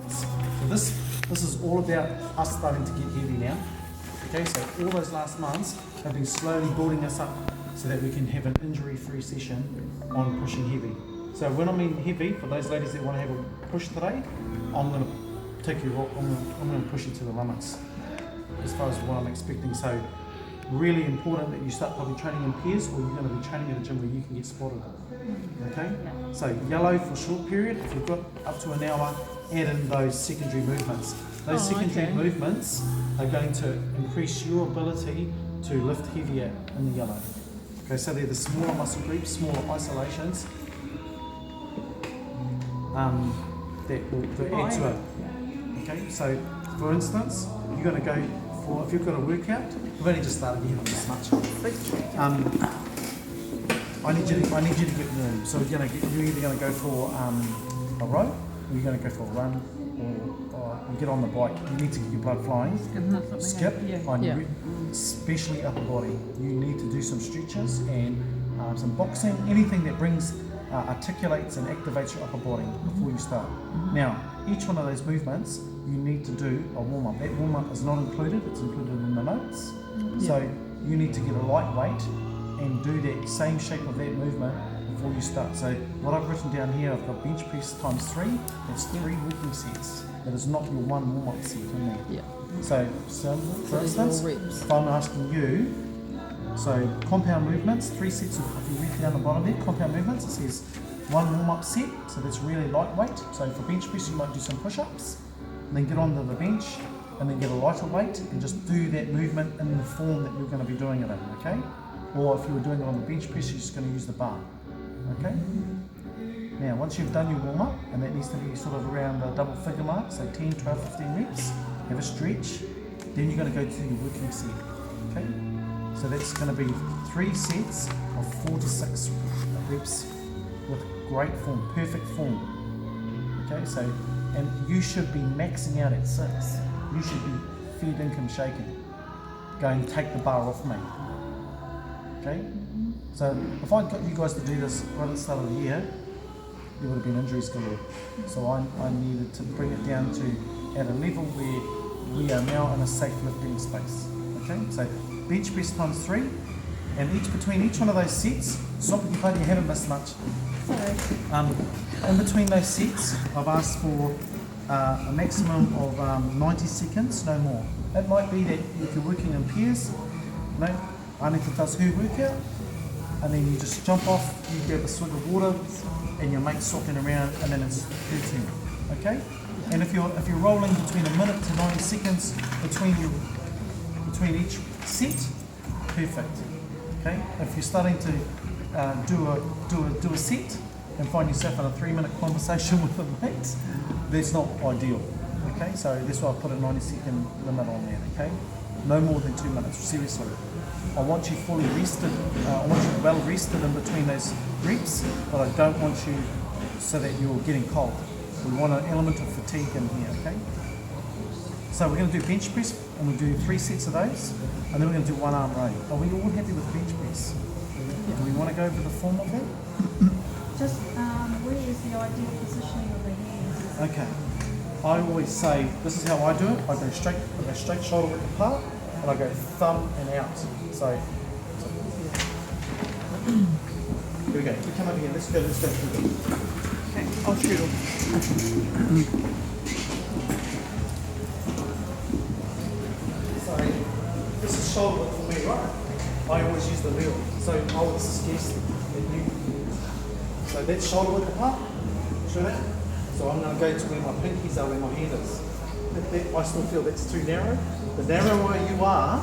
So this is all about us starting to get heavy now. Okay, so all those last months have been slowly building us up so that we can have an injury-free session on pushing heavy. So when I mean heavy, for those ladies that want to have a push today, I'm going to take you. I'm going to push you to the limits as far as what I'm expecting. So really important that you start probably training in pairs, or you're going to be training at a gym where you can get spotted. Okay, so yellow for short period. If you've got up to an hour, add in those secondary movements. Those secondary movements are going to increase your ability to lift heavier in the yellow. Okay, so they're the smaller muscle groups, smaller isolations that will add to it. Okay, so for instance, you're going to go for, if you've got a workout, we've only just started, you haven't this much. I need you to get warm. So you're either going to go for a row, or you're going to go for a run, or you get on the bike. You need to get your blood flowing. Skip, especially upper body. You need to do some stretches and some boxing, anything that brings, articulates and activates your upper body before you start. Now, each one of those movements, you need to do a warm-up. That warm-up is not included, it's included in the notes. So you need to get a light weight and do that same shape of that movement before you start. So what I've written down here, I've got bench press times 3, that's 3 walking sets. That is not your one warm-up set in there. So for instance, if I'm asking you, so compound movements, 3 sets of, if you read down the bottom there, compound movements, it says 1 warm-up set, so that's really lightweight. So for bench press, you might do some push-ups, and then get onto the bench, and then get a lighter weight, and just do that movement in the form that you're going to be doing it in, okay? Or if you were doing it on the bench press, you're just going to use the bar, okay? Now, once you've done your warm-up, and that needs to be sort of around the double figure mark, so 10, 12, 15 reps, have a stretch, then you're going to go to your working set, okay? So that's going to be 3 sets of 4 to 6 reps with great form, perfect form, okay? So, and you should be maxing out at 6. You should be fair income shaking, going take the bar off me, okay? So if I got you guys to do this right at the start of the year, there would have been injuries galore. So I needed to bring it down to at a level where we are now in a safe lifting space, okay? So bench press times 3, and between each one of those sets, stop it, you haven't missed much. In between those sets, I've asked for a maximum of 90 seconds, no more. It might be that if you're working in pairs, Anita does her workout, and then you just jump off, you grab a swig of water, and your mate's swapping around, and then it's 13, okay? And if you're rolling between a minute to 90 seconds between each set, perfect, okay? If you're starting to do a set and find yourself in a 3-minute conversation with a mate, that's not ideal, okay? So that's why I put a 90-second limit on there, okay? No more than 2 minutes, seriously. I want you fully rested, I want you well rested in between those reps, but I don't want you so that you're getting cold. We want an element of fatigue in here, okay? So we're going to do bench press, and we'll do 3 sets of those, and then we're going to do 1 arm row. Are we all happy with bench press? Do we want to go over the form of that? Just where is the ideal positioning of the hands? Okay. I always say, this is how I do it. I go straight shoulder width apart, and I go thumb and out. So here we go. You come over here. Let's go. Okay, I'll shoot them. So this is shoulder width for me, right? I always use the wheel. So I would suggest that you. So that's shoulder width apart. Show that. So I'm going to go to where my pinkies are, where my hand is. I still feel that's too narrow. The narrower you are,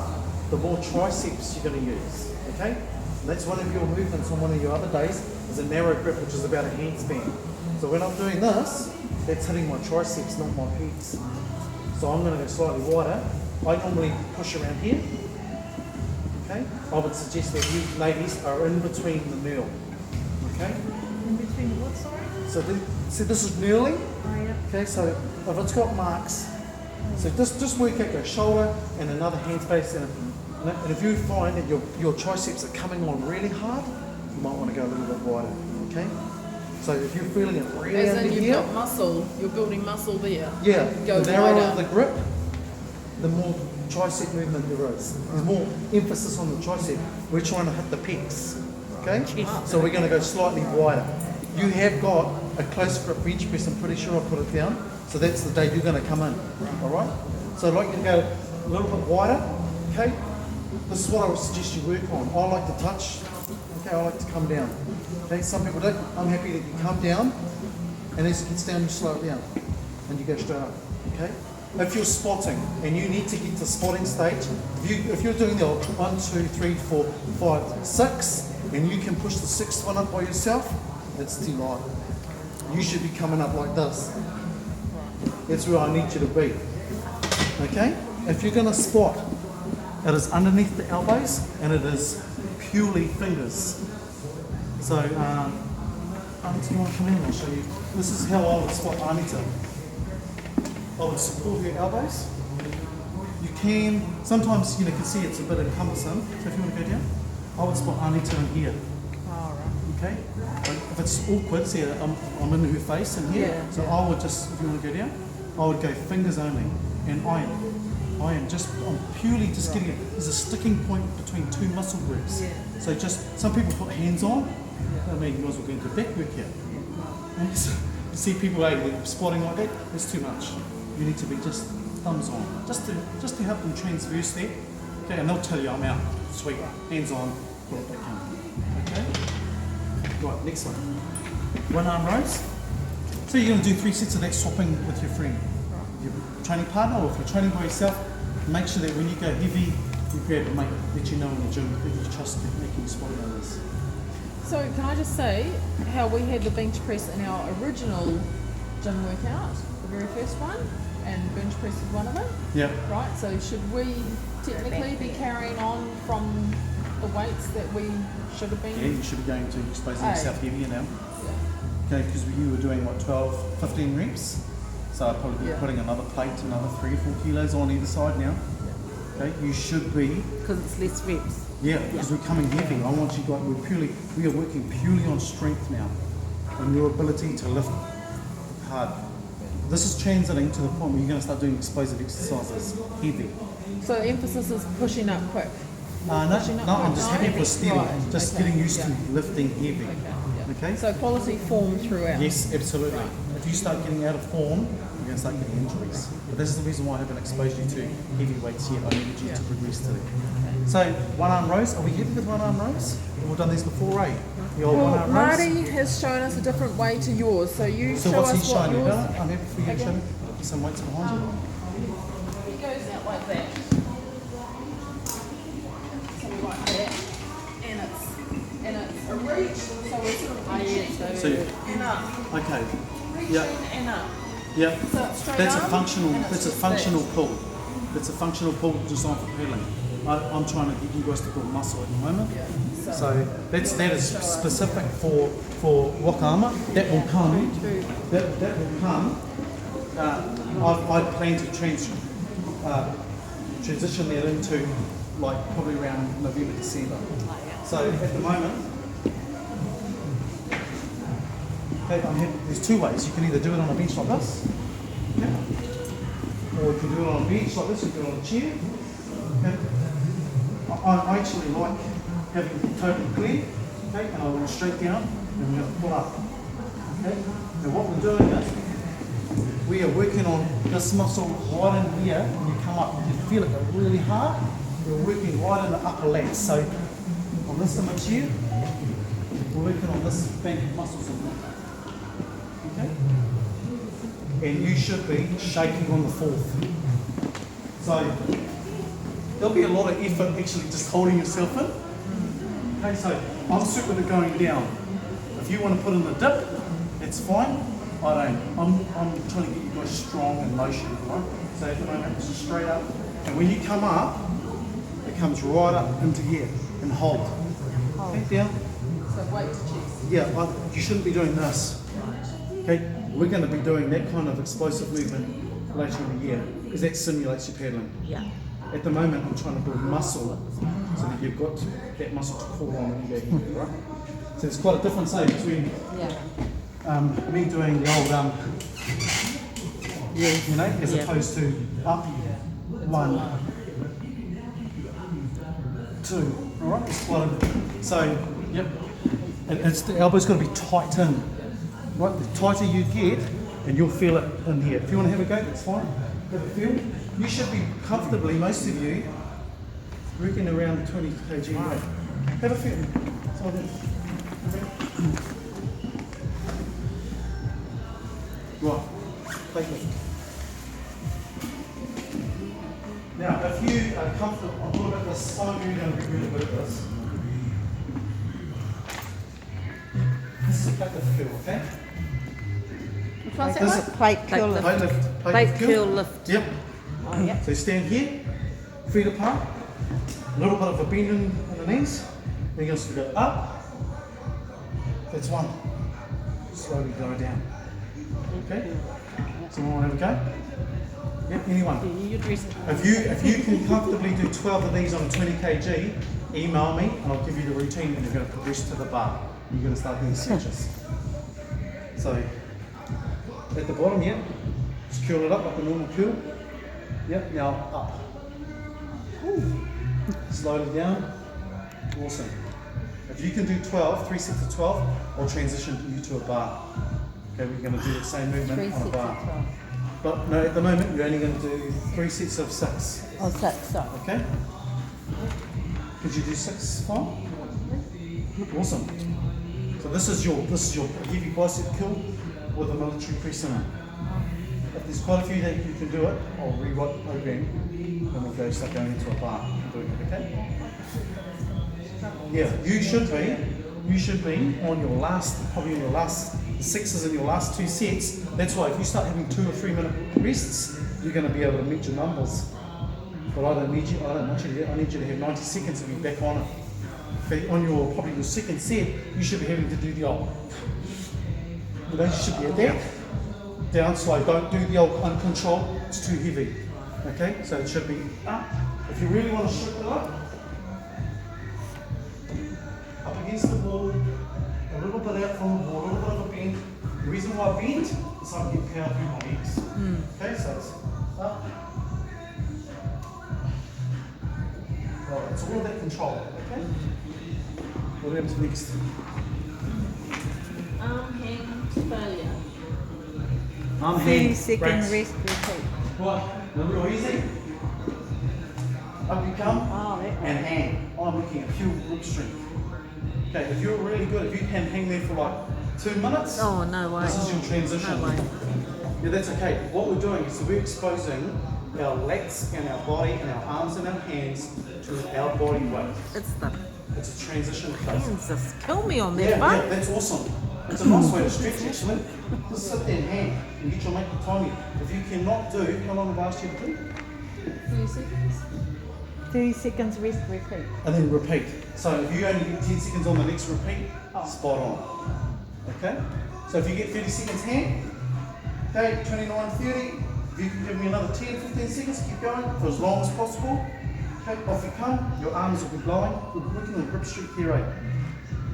the more triceps you're going to use, okay? And that's one of your movements on one of your other days, is a narrow grip, which is about a handspan. So when I'm doing this, that's hitting my triceps, not my pecs. So I'm going to go slightly wider. I normally push around here, okay? I would suggest that you ladies are in between the knurl, okay? In between what, sorry? So this is knurling, Oh, yeah. okay? So if it's got marks, so just work out your shoulder and another hand space, and if you find that your triceps are coming on really hard, you might want to go a little bit wider, okay? So if you're feeling it really As under in you've here, got muscle, you're building muscle there. yeah, Go the narrower wider. the grip, the more tricep movement there is. There's more emphasis on the tricep. We're trying to hit the pecs, okay? So we're going to go slightly wider. You have got a close grip bench press, I'm pretty sure I'll put it down. So that's the day you're going to come in, all right? So I'd like you to go a little bit wider, okay? This is what I would suggest you work on. I like to touch, okay? I like to come down. Okay, some people don't. I'm happy that you come down, and as it gets down, you slow it down, and you go straight up, okay? If you're spotting, and you need to get to spotting stage, if you're doing the 1, 2, 3, 4, 5, 6, and you can push the 6th one up by yourself, that's too light. You should be coming up like this. That's where I need you to be. Okay? If you're going to spot, it is underneath the elbows and it is purely fingers. So, Anita, you want to come in and I'll show you. This is how I would spot Anita. I would support her elbows. You can, sometimes you can see it's a bit cumbersome, so if you want to go down, I would spot Anita in here. Okay? If it's awkward, see I'm in her face in here, so I would just, if you want to go down, I would go fingers only, and I'm purely just getting it. There's a sticking point between two muscle groups. So just, some people put hands on, I mean, you guys will go into back work here. And so, you see people spotting like that, it's too much. You need to be just thumbs on, just to help them transverse there. Okay, and they'll tell you I'm out. Sweet, hands on, pull it back in. Okay? Right, next one. One arm rows. So you're going to do 3 sets of that swapping with your friend. Your training partner, or if you're training by yourself, make sure that when you go heavy, you grab a mate that you know in the gym that you trust to making you spotting others. So can I just say how we had the bench press in our original gym workout, the very first one, and bench press is one of it? Yeah. Right, so should we technically be carrying on from the weights that we should have been? Yeah, you should be going to exposing yourself heavier now. Yeah. Okay, because you were doing what, 12, 15 reps? So I'd probably be putting another plate, another 3 or 4 kilos on either side now. Okay, you should be. Because it's less reps. Yeah, because we're coming heavy. I want you guys, we are working purely on strength now and your ability to lift hard. This is transiting to the point where you're going to start doing explosive exercises, heavy. So emphasis is pushing up quick. No, I'm just happy for steady, just getting used to lifting heavy. Okay? So quality form throughout. Yes, absolutely. If you start getting out of form, you're going to start getting injuries. But this is the reason why I haven't exposed you to heavy weights yet. I needed you to progress to it. So, one arm rows. Are we happy with one arm rows? We've done these before, right? The old one arm rows. Marty has shown us a different way to yours. So you So show what's he us what showing you? yours. I'm happy for you to show me some weights behind you. He goes out like that. So like that. And it's a reach. So we're sort of reaching So, and up. okay. Reaching and up. Yeah. So it's straight That's a arm, functional. and it's That's a just functional that. pull. That's a functional pull designed for pedaling. I'm trying to get you guys to build muscle at the moment. So that is specific for rock armour. That will come. That will come. I plan to transition that into like probably around November, December. So at the moment, okay, there's 2 ways. You can either do it on a bench like this, okay, or you can do it on a bench like this. You can do it on a chair. Okay. I actually like having it totally clear, okay, and I'll go straight down and we're going to pull up. Okay? Now what we're doing is we are working on this muscle right in here. When you come up, you feel it go really hard. We're working right in the upper lats. So on this image here, we're working on this bank of muscles in there. Okay? And you should be shaking on the 4th. So there'll be a lot of effort actually just holding yourself in. Okay, so I'm super to going down. If you want to put in the dip, it's fine. I don't. I'm trying to get you guys strong in motion, right? So at the moment it's just straight up. And when you come up, it comes right up into here and hold. Okay, down. So weight to chest. Yeah, you shouldn't be doing this. Okay, we're going to be doing that kind of explosive movement later in the year because that simulates your paddling. Yeah. At the moment, I'm trying to build muscle so that you've got that muscle to pull on when you go heavy, right? So there's quite a difference between me doing the old, you know, as Yeah. opposed to up, 1, 2. All right, it's quite a bit. So, yep, it's the elbow's got to be tight in. Right, the tighter you get, and you'll feel it in here. If you want to have a go, that's fine. Have a feel. You should be comfortably, most of you, reckon around 20 kg weight. Have a feel. So right, take it. Now, if you are comfortable, I'm talking about this, some of you are going to be really good at this. This is a plate lift curl, okay? Which one's that This one? is Plate curl lift. plate lift, Plate curl lift. Yep. Oh, yeah. So stand here, feet apart, a little bit of a bend in the knees, then you're going to go up. That's 1. Slowly go down. Okay? Someone want to have a go? Yep, anyone. You dress it. If you can comfortably do 12 of these on 20 kg, email me and I'll give you the routine and you're going to progress to the bar. You're going to start doing stretches. So, at the bottom, yeah, just curl it up like a normal curl. Yep, now up. Slowly down. Awesome. If you can do 12, 3 sets of 12, I'll transition you to a bar. Okay, we're going to do the same movement 3 on a sets bar. of 12. But no, at the moment, you're only going to do 3 sets of 6. Oh, 6, sorry. Okay? Could you do 6 fine? Awesome. So this is your heavy bicep curl with a military press in it. If there's quite a few that you can do it, I'll rewrite the program and we'll go start going into a bar and doing it, okay? Yeah, you should be on your last, probably on your last 6s in your last 2 sets. That's why if you start having 2 or 3 minute rests, you're going to be able to meet your numbers. But I don't want you to, I need you to have 90 seconds to be back on it. Okay, on your, probably your second set, you should be having to do the old, you know, you should be at that, down slow, don't do the old uncontrolled, it's too heavy. Okay, so it should be up. If you really want to shift it up against the wall, a little bit out from the wall, a little bit of a bend. The reason why I bend is so I can get power through my legs. Okay, so it's up. Right, it's all about control, okay? What happens next? Arm, hand, failure. Arm, 30 hand, second racks. rest repeat. Right, real easy. Up you come, Oh, that and hang. I'm looking at pure grip strength. Okay, if you're really good, if you can hang there for like 2 minutes, Oh, no way. this is your transition. No way. Yeah, that's okay. What we're doing is we're exposing our lats and our body and our arms and our hands to our body weight. It's the It's a transition phase. hands just kill me on that Yeah, one. yeah, that's awesome. It's a nice way to stretch actually. Just sit there and hang and get your mate to time you. If you cannot do, how long have I asked you to do? 30 seconds. 30 seconds rest repeat. And then repeat. So if you only get 10 seconds on the next repeat, spot on. Okay? So if you get 30 seconds hand, okay, 29, 30, if you can give me another 10, 15 seconds, keep going for as long as possible. Okay, off you come, your arms will be blowing. We're working on grip strength here, right?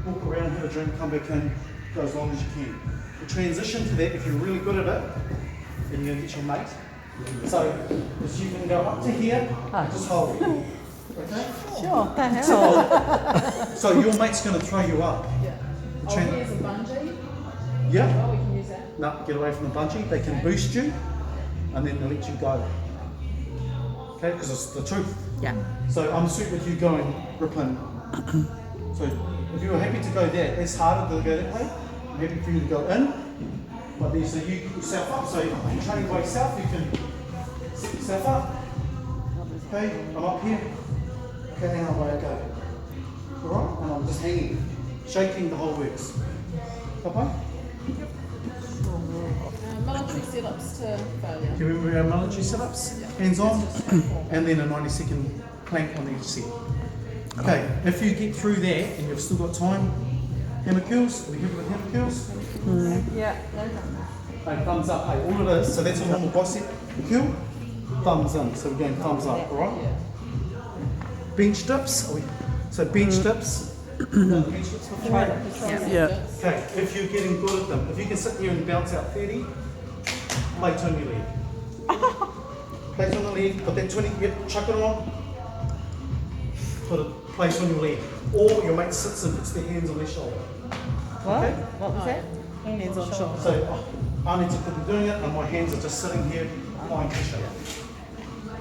Walk around, have a drink, come back in, go as long as you can. The transition to that, if you're really good at it, then you're going to get your mate. So, if you can go up to here, just hold. Okay? Sure, what the hell? So your mate's going to throw you up. Yeah. The Oh, tran- here's a bungee. Yeah? Oh, we can use that. No, get away from the bungee. They can boost you, and then they'll let you go. Okay? Because it's the truth. Yeah. So I'm sweet with you going ripping. So if you're happy to go there, it's harder to go that way. I'm happy for you to go in. But then so you put yourself up. So if you're training by yourself, you can set yourself up. Okay, I'm up here. Okay, now away I go. Alright? And I'm just hanging, shaking the whole works. Okay? Military setups to failure. Do you remember our military sit-ups? Hands on, and then a 90-second plank on each set. Okay, if you get through that and you've still got time, hammer curls, are we happy with hammer curls? Yeah. Hey, thumbs up, hey, all it is, so that's a normal bicep curl, thumbs in, so we're going thumbs up, alright? Bench dips, so bench dips, Yeah. Okay, if you're getting good at them, if you can sit here and bounce out 30, plate on your leg. Plate on the leg, put that 20, yep, chuck it on. Put a plate on your leg. Or your mate sits and puts their hands on their shoulder. What? Okay? What was that? Hands on shoulder. So I need to put them doing it and my hands are just sitting here, applying pressure.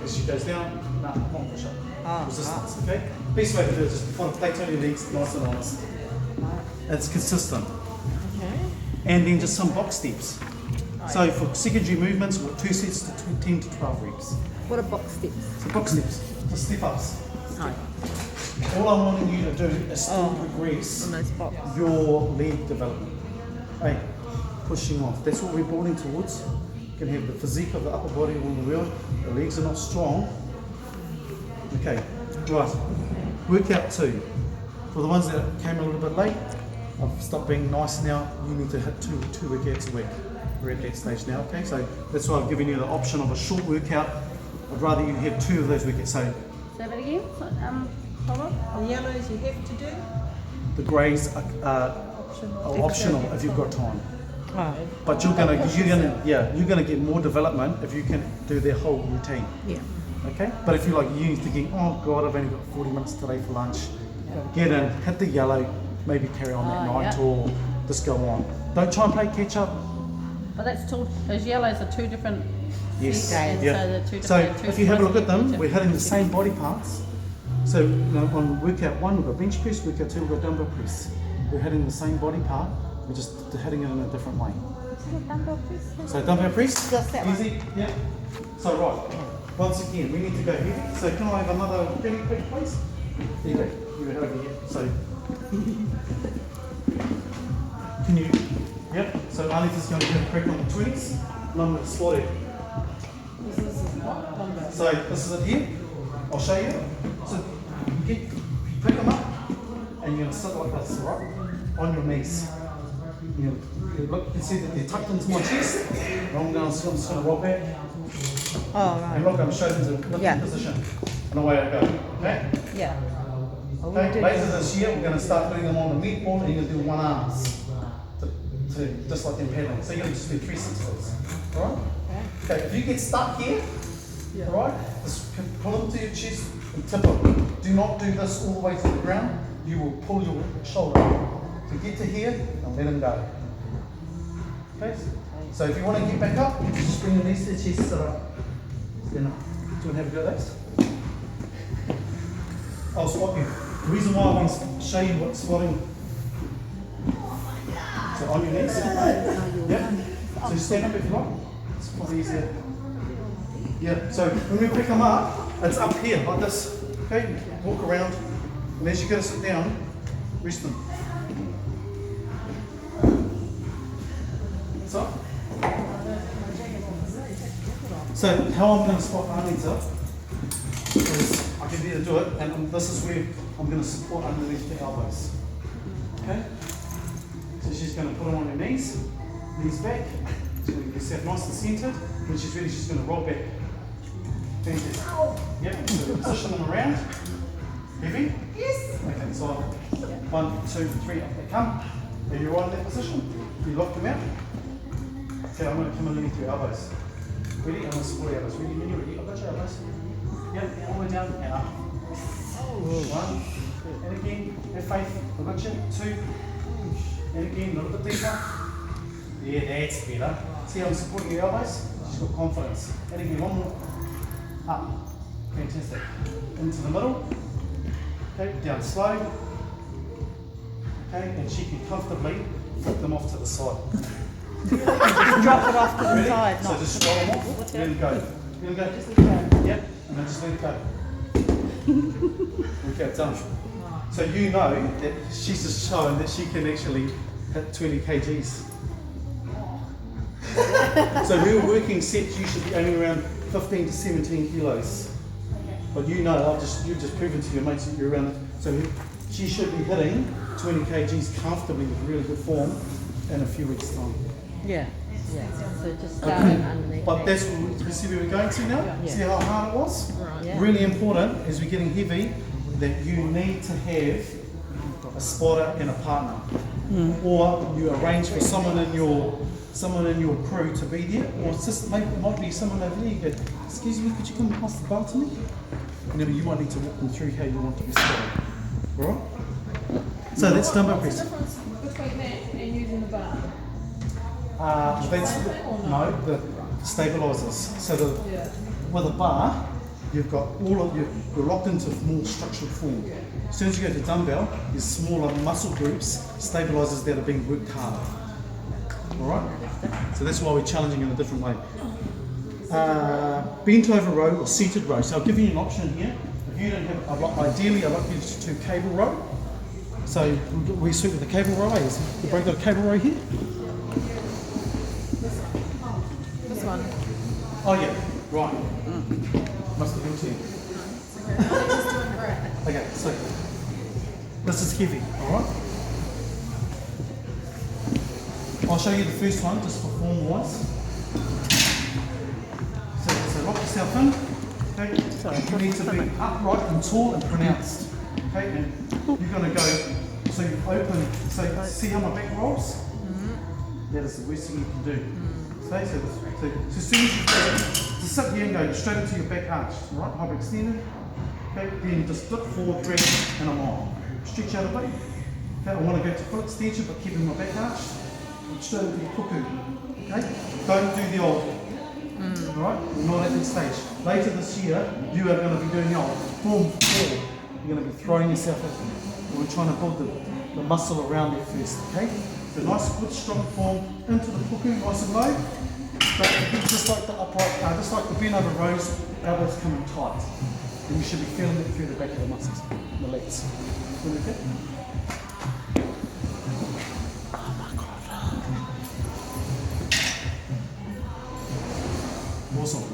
As she goes down, not push up. Resistance, okay? Best way to do it is just put a plate on your legs, nice and honest. It's consistent. Okay. And then just some box steps. So for secondary movements, we've got 2 sets to 10 to 12 reps. What are box steps? So box steps, just step ups. Oh, All I'm wanting you to do is still progress on those box. your leg development. Hey, pushing off. That's what we're building towards. You can have the physique of the upper body all the way. The legs are not strong. Okay, right. Workout 2. For the ones that came a little bit late, I've stopped being nice now. You need to hit two workouts a week. We're at that stage now, okay? So that's why I've given you the option of a short workout. I'd rather you have 2 of those workouts. So Say that again. Hold on. The yellows you have to do? the greys are optional if you've got time. Oh, But you're gonna get more development if you can do their whole routine. yeah. Okay? But if you're like you thinking, oh God, I've only got 40 minutes today for lunch, get in, hit the yellow, maybe carry on that night or just go on. Don't try and play catch up. But that's two. Those yellows are two different. Yes. sets, and Yeah. So, they're two So different, if you have a look at them, we're hitting the same body parts. So on workout 1 we've got bench press, workout 2 we've got dumbbell press. We're hitting the same body part, we're just hitting it in a different way. So dumbbell press, Just that one. easy, yeah. So right, once again, we need to go heavy. So can I have another really quick please? There you go, you were over here. So can you, yep. So Arlita's going to get a crack on the 20s, and I'm going to slot it. So this is it here. I'll show you. So you pick them up and you're going to sit like this, right? On your knees. You can see that they're tucked into my chest. And I'm just going to roll back. Oh, And right. look, I'm showing you the lifting position. And away I go. Okay? Yeah. Oh, we Okay, do later this year we're going to start putting them on the meat ball and you're going to do one arms. To just like in paddling. So you're going to just do 3 sets of those. Alright? Okay, if you get stuck here, alright, just pull them to your chest and tip them. Do not do this all the way to the ground. You will pull your shoulder up. So get to here and let them go. Okay? So if you want to get back up, just bring your knees to the chest, sit up. Then, do you want to have a go at this? I'll squat you. The reason why I want to show you what squatting. So on your knees. Yeah. So stand up if you like. It's probably easier. Yeah. So when we pick them up, it's up here like this. Okay. Walk around, and as you go to sit down, rest them. So how I'm going to spot Arlita is I can either do it, and this is where I'm going to support underneath the elbows. Okay? So she's going to put them on her knees back. So you yourself nice and centered. When she's ready, she's going to roll back. Fantastic. Yep, so position them around. Heavy? Yes. Okay, so 1, 2, 3, up they come. Are you right in that position? You lock them out. Okay, I'm going to come underneath your elbows. Ready? I'm going to support your elbows. Ready? When you're ready, I've got your elbows. Yep, all the way down and up. 1, and again, have faith. I've got you. 2, and again, a little bit deeper. Yeah, that's better. See how I'm supporting your elbows? She's got confidence. And again, one more. Up. Fantastic. Into the middle. Okay, down slow. Okay, and she can comfortably flip them off to the side. Drop it off to the Ready? side. So Not just roll them off. Let it go. Let it go. just let it go. Yep, and then just let it go. Okay, done. So you know that she's just shown that she can actually hit 20 kgs. So real working sets, you should be aiming around 15 to 17 kilos. But you know, you've just proven to your mates that you're around it. So she should be hitting 20 kgs comfortably with really good form in a few weeks' time. Yeah. Yeah. So just starting underneath. But that's what we see where we're going to now. Yeah. See how hard it was? Yeah. Really important as we're getting heavy that you need to have a spotter and a partner, or you arrange for someone in your crew to be there, or it's just maybe it might be someone over there. You go, excuse me, could you come pass the bar to me? You might need to walk them through how you want to be spotted. All right. So that's dumbbell What's the press. difference between that and using the bar? That's Same thing or no the stabilizers. So with a bar, you've got all of you're locked into more structured form. As soon as you go to dumbbell, there's smaller muscle groups, stabilizers that are being worked hard. All right. So that's why we're challenging in a different way. Bent over row or seated row. So I'll give you an option here. If you don't have, ideally I'd like you to do cable row. So we suit with the cable row. Is the break got a cable row here? This one. Oh yeah, right. Must have been too. Okay, so this is heavy, alright? I'll show you the first one just for form wise. So lock yourself in. Okay, you need to be upright and tall and pronounced. Okay, and you're going to go, so you open, so see how my back rolls? That is the worst thing you can do. Okay, so as soon as you go, just sit here and go straight into your back arch, right? Hip extended. Okay, then just flip forward, drag, and I'm on. Stretch out a bit. Okay, I want to go to full extension but keeping my back arch. Straight into your puku. Okay, don't do the old. Right, we're not at this stage. Later this year, you are going to be doing the old boom, forward. You're going to be throwing yourself in. We're trying to build the muscle around there first. Okay, so nice, good, strong form into the puku, nice and low. But just like the upright, just like the bent over rows, elbows coming tight. And you should be feeling it through the back of the muscles, the legs. Okay? Awesome.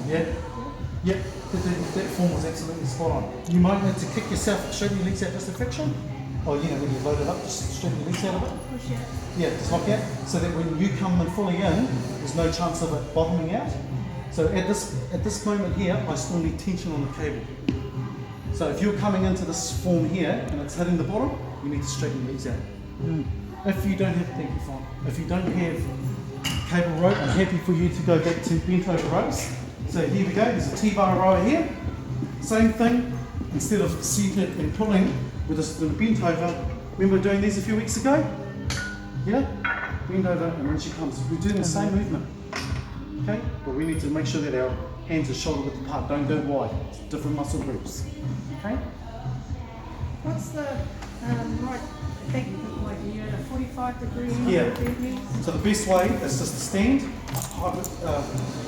Yeah? Yep, that form was absolutely spot on. You might need to kick yourself, straighten your legs out just a friction. Or when you load it up, just straighten your legs out a bit. Yeah, just lock out. So that when you come in fully in, there's no chance of it bottoming out. So at this moment here, I still need tension on the cable. So if you're coming into this form here and it's hitting the bottom, you need to straighten your legs out. If you don't have, thank you, fine. If you don't have cable row, I'm happy for you to go back to bent over rows. So here we go, there's a T-bar row here. Same thing, instead of seated and pulling, we're just doing bent over. Remember doing these a few weeks ago? Yeah? Bend over and when she comes, we're doing the same movement. Okay? But we need to make sure that our hands are shoulder width apart, don't go wide. It's different muscle groups. Okay? What's the right technical point? You're at a 45-degree Yeah. technique? So the best way is just to stand,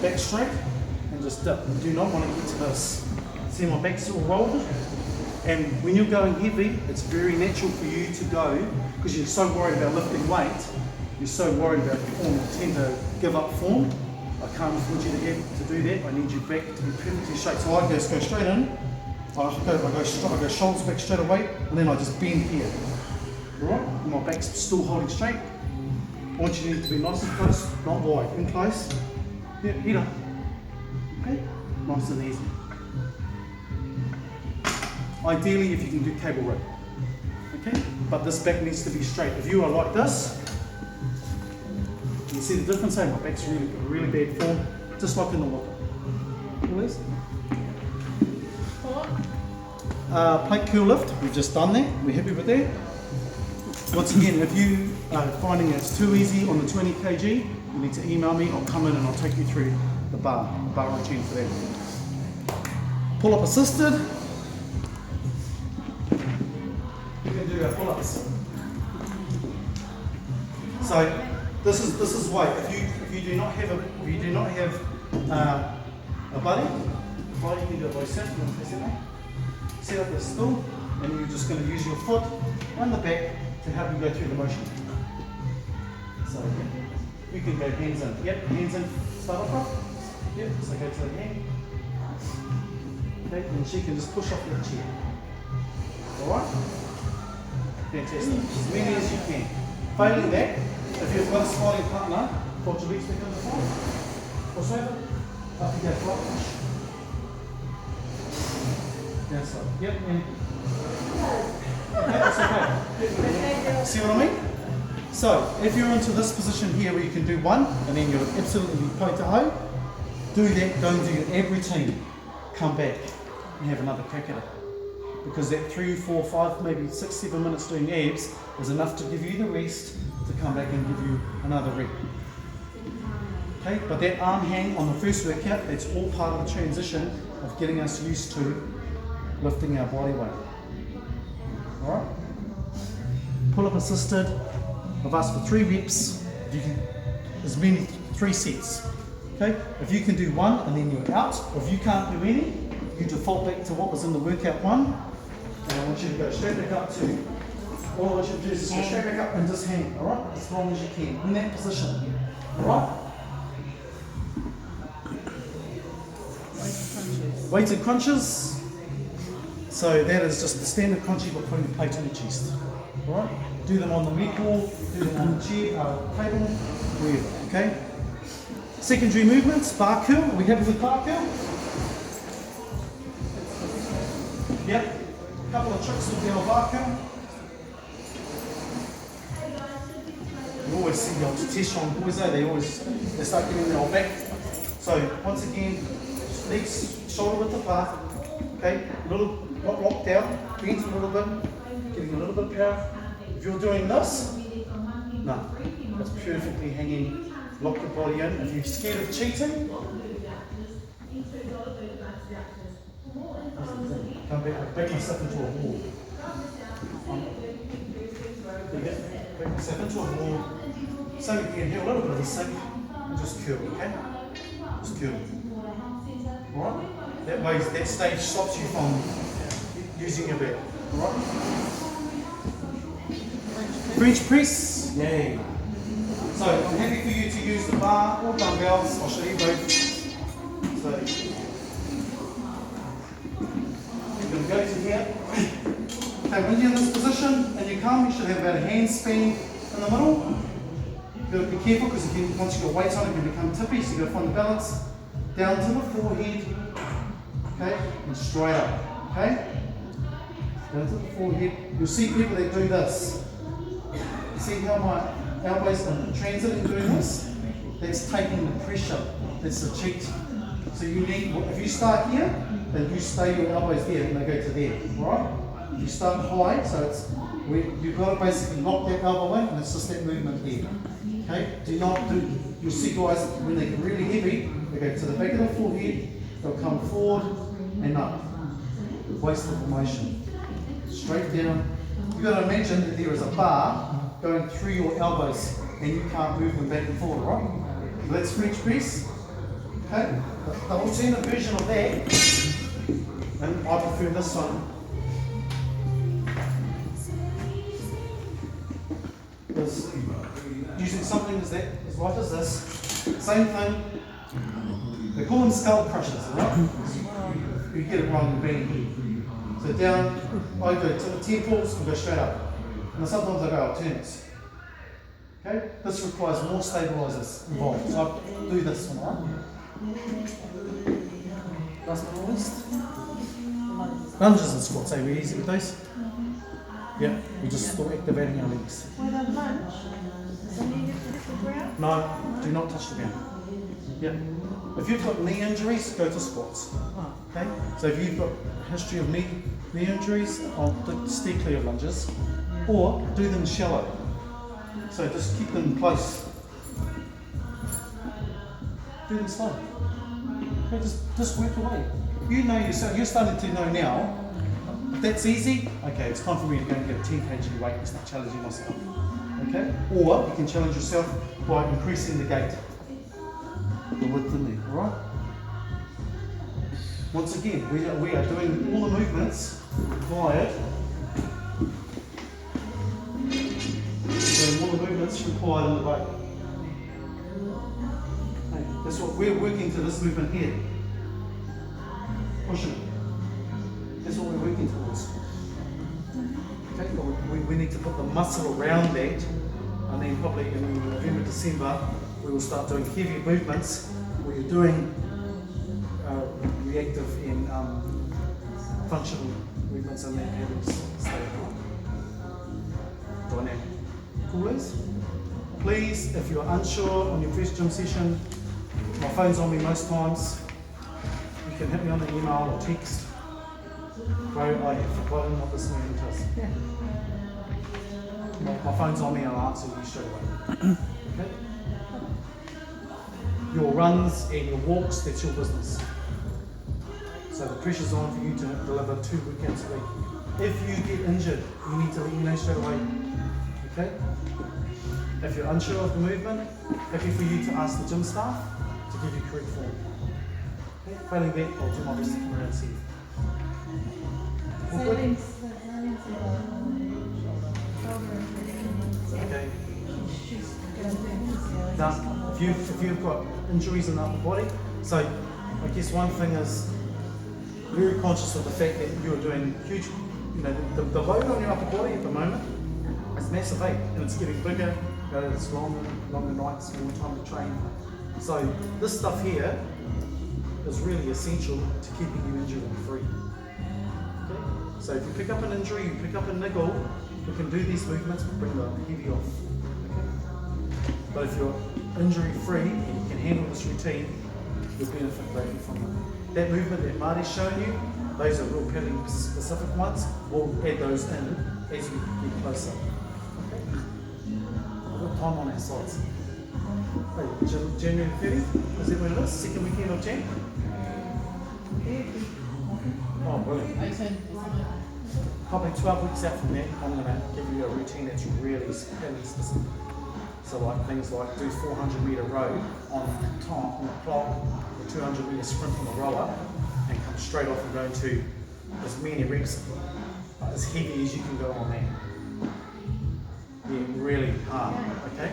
back straight, and just dip. You do not want to get to this. See my back's all rolled? And when you're going heavy, it's very natural for you to go, because you're so worried about lifting weight, you're so worried about form, you tend to give up form. I can't afford you to do that. I need your back to be perfectly straight. So I just go straight in, I go shoulders back straight away, and then I just bend here. Alright? And my back's still holding straight. I want you to be nice and close, not wide, in close. Yeah, head up. Okay? Nice and easy. Ideally, if you can do cable row. Okay? But this back needs to be straight. If you are like this, you see the difference? My back's really bad form, just like in the walker. Please. Plate curl lift, we've just done that. We're happy with that. Once again, if you are finding it's too easy on the 20 kg, you need to email me. I'll come in and I'll take you through the bar routine for that. Pull up assisted. You can do our pull-ups. So this is weight. If you do not have a buddy, well, you can do it by sit. Set up the stool, and you're just going to use your foot and the back to help you go through the motion. So you can go hands in. Yep, hands in. Start off. Yep. So go to the hand. Okay, and she can just push off your chair. All right. Fantastic. As many as you can. Failing that, if you've got a sliding partner, put your legs back on the floor. Push over. Up you go. Flat push. Down side. Yep. And See what I mean? So, if you're into this position here where you can do one, and then you're absolutely potato, do that, go and do every routine. Come back and have another crack at it. Because that 3, 4, 5, maybe 6, 7 minutes doing abs is enough to give you the rest to come back and give you another rep. Okay, but that arm hang on the first workout, that's all part of the transition of getting us used to lifting our body weight. Alright? Pull-up assisted of us for 3 reps, you can, as many 3 sets. Okay, if you can do 1 and then you're out, or if you can't do any, you default back to what was in the workout 1, and I want you to go straight back up to, all I want you to do is just go straight back up and just hang, alright, as long as you can, in that position, alright? Weighted crunches, so that is just the standard crunchy but putting the plate on your chest, alright? Do them on the leg wall, do them on the chair, table, wherever, okay? Secondary movements, bar curl, are we happy with bar curl? Yep, a couple of tricks with our bar curl. You always see the old test on boys though, they start getting their old back. So once again, legs shoulder width apart, okay, little locked out, bent a little bit, getting a little bit of power. If you're doing this, no, that's perfectly hanging. Lock your body in. If you're scared of cheating, come back myself into a wall. Back myself into a wall. So you can hear a little bit of a sink and just curl, okay? Just curl. Alright? That way, that stage stops you from using your back. Alright? French press. Yay. So I'm happy for you to use the bar or dumbbells. I'll show you both. So you're going to go to here. Okay, when you're in this position and you come, you should have about a handspan in the middle. You've got to be careful because once you've got weights on it, you can become tippy. So you've got to find the balance down to the forehead. Okay, and straight up. Okay, down to the forehead. You'll see people that do this. See how my elbows are transiting doing this? That's taking the pressure. That's the cheat. So you need, if you start here, then you stay your elbows there and they go to there. Alright? You start high, so it's you've got to basically lock that elbow in and it's just that movement there. Okay? You'll see guys when they get really heavy, they go to the back of the forehead, they'll come forward and up. Wasteful formation. Straight down. You've got to imagine that there is a bar going through your elbows and you can't move them back and forward, right? So that's French press. Okay? The alternate version of that, and I prefer this one, is using something as light as this. Same thing. They call them skull crushers, right? You get it wrong, you're being. So down, I go to the temples and go straight up. And sometimes I go alternates. Okay? This requires more stabilizers involved. So I do this one, right? Last but not least. Lunges and squats, are we easy with those? Yeah, we're just still activating our legs. With a lunge, does it need to hit the ground? No, do not touch the ground. Yeah. If you've got knee injuries, go to squats. Okay? So if you've got a history of knee injuries, I'll steer clear of lunges. Or do them shallow. So just keep them close. Do them slow. Okay, just work away. You know yourself, you're starting to know now, if that's easy, okay, it's time for me to go and get a 10 kg weight and start challenging myself. Okay? Or you can challenge yourself by increasing the gait. The width in there, alright? Once again, we are doing all the movements required. Doing all the movements required in the bike. Okay, that's what we're working to, this movement here. Pushing. That's what we're working towards. Okay, but we need to put the muscle around that, and then probably in November, December, we will start doing heavy movements where you're doing reactive and functional movements and then stay apart. please, if you're unsure on your first gym session, my phone's on me most times. You can hit me on the email or text. Bro, I have forgotten what this meeting does. My phone's on me and I'll answer you straight away. Okay? Your runs and your walks, that's your business. So the pressure's on for you to deliver 2 weekends a week. If you get injured, you need to let me know straight away. Okay? If you're unsure of the movement, happy for you to ask the gym staff to give you correct form. Okay? Failing that, I'll do my best to come around and see you. All good? Okay. Now, if you've got injuries in the upper body, so I guess one thing is very conscious of the fact that you're doing huge, the load on your upper body at the moment is massive, and it's getting bigger, it's longer nights, more time to train. So this stuff here is really essential to keeping you injury free. Okay? So if you pick up an injury, you pick up a niggle, we can do these movements, but bring the heavy off. Okay? But if you're injury free and you can handle this routine, you'll benefit greatly from it. That movement that Marty's shown you, those are real pedaling specific ones. We'll add those in as you get closer. Okay? We've got time on our sides. Hey, January 30th, is that when it is? Second weekend of Jan? Oh, brilliant. 18. Probably 12 weeks out from that, I'm going to give you a routine that's really pedaling specific. So like things like do 400 metre row on time, on the clock, or 200 metre sprint on the rower, and come straight off and go into as many reps, as heavy as you can go on that. Yeah, really hard, okay?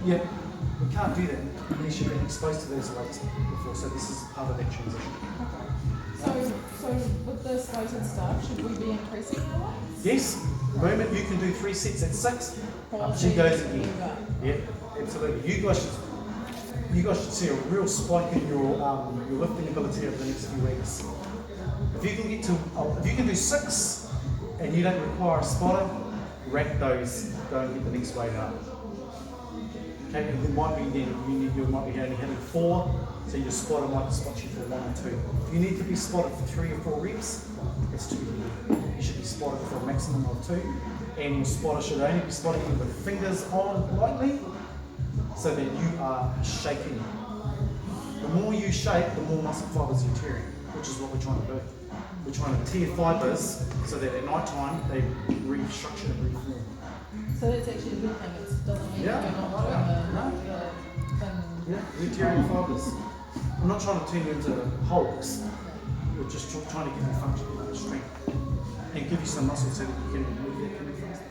Yeah, we can't do that unless you've been exposed to those weights before, so this is part of that transition. So with this weighted stuff, should we be increasing our weights? Yes, the moment you can do 3 sets at 6, up she goes again. Yeah, absolutely. You guys should see a real spike in your lifting ability over the next few weeks. If you can get to, if you can do 6 and you don't require a spotter, rack those, go and get the next weight up. Okay, and there might be then you might be only hitting 4, so your spotter might spot you for 1 or 2. If you need to be spotted for 3 or 4 reps, it's too heavy. You should be spotted for a maximum of 2, and your spotter should only be spotting you with fingers on lightly, so that you are shaking. The more you shake, the more muscle fibers you're tearing, which is what we're trying to do. We're trying to tear fibers so that at night time they restructure and reform. So that's actually a good thing. It doesn't mean Yeah. you're not doing the thing. Yeah, we're tearing fibers. I'm not trying to turn you into hulks. We're just trying to give you function, strength, and give you some muscle so that you can move that coming fast.